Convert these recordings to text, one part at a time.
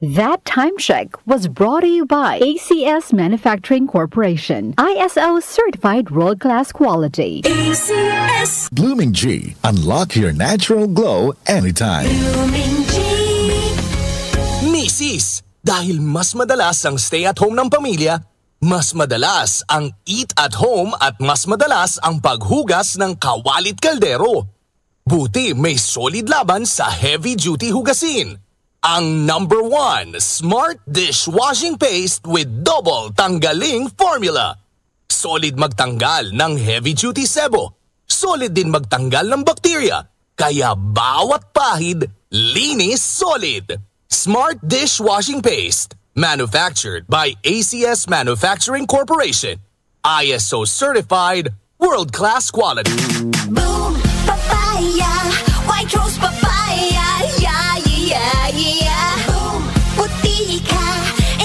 That time check was brought to you by ACS Manufacturing Corporation. ISO certified world-class quality. ACS Blooming G. Unlock your natural glow anytime. Blooming G. Misis, dahil mas madalas ang stay at home ng pamilya, mas madalas ang eat at home at mas madalas ang paghugas ng kawalit kaldero. Buti may solid laban sa heavy-duty hugasin. Ang number 1 Smart Dishwashing Paste with double tanggaling formula. Solid magtanggal ng heavy-duty sebo. Solid din magtanggal ng bakterya. Kaya bawat pahid, linis solid. Smart Dishwashing Paste. Manufactured by ACS Manufacturing Corporation. ISO certified, world-class quality. Boom, papaya, white rose papaya, yeah, yeah, yeah. Boom, puti ka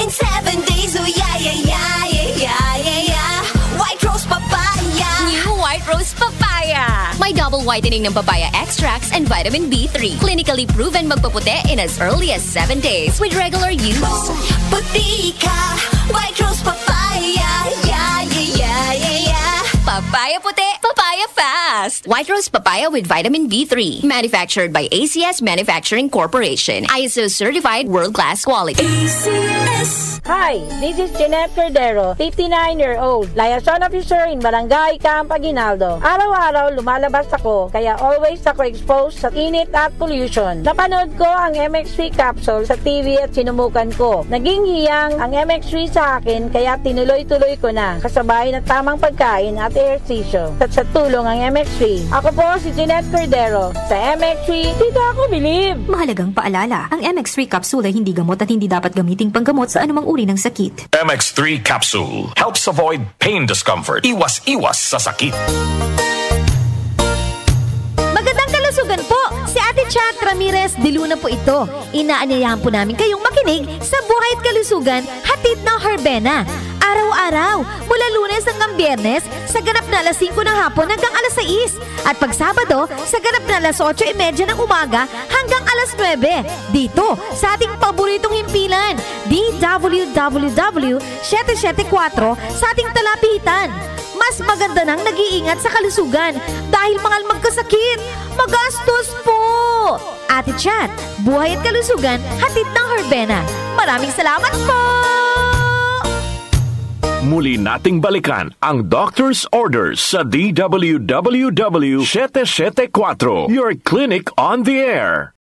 in 7 days, oh yeah, yeah, yeah, yeah, yeah, yeah. White rose papaya. New White Rose Papaya. May double whitening ng papaya extracts and vitamin B3. Clinically proven magpaputi in as early as 7 days with regular use. Boom, puti ka, white rose papaya, yeah, yeah, yeah, yeah, yeah. Papaya puti, papaya fast. White Rose Papaya with vitamin B3. Manufactured by ACS Manufacturing Corporation. ISO certified world-class quality. ACS. Hi, this is Jeanette Cordero, 59-year-old, liaison officer in Barangay Camp Aguinaldo. Araw-araw lumalabas ako, kaya always ako exposed sa init at pollution. Napanood ko ang MX3 capsule sa TV at sinumukan ko. Naging hiyang ang MX3 sa akin, kaya tinuloy-tuloy ko na, kasabay ng tamang pagkain at ehersisyo. At sa tulong ang MX3. Ako po si Jeanette Cordero. Sa MX3, dito ako believe. Mahalagang paalala, ang MX3 capsule ay hindi gamot at hindi dapat gamiting panggamot sa anumang uri ng sakit. MX3 capsule helps avoid pain discomfort. Iwas-iwas sa sakit. Magandang kalusugan po! Si Ate Chat Ramirez de Luna po ito. Inaanyayahan po namin kayong makinig sa Buhay at Kalusugan, hatid ng Herbena. Araw-araw, mula Lunes hanggang Biyernes, sa ganap na alas 5 ng hapon hanggang alas 6. At pag Sabado, sa ganap na alas 8:30 ng umaga hanggang alas 9. Dito, sa ating paboritong himpilan, DWWW 774 sa ating talapitan. Mas maganda nang nag-iingat sa kalusugan dahil mahal magkasakit. Magastos po! Ate Chat, Buhay at Kalusugan, hatid ng Herbena. Maraming salamat po! Muli nating balikan ang Doctor's Orders sa DWWW 774, your clinic on the air.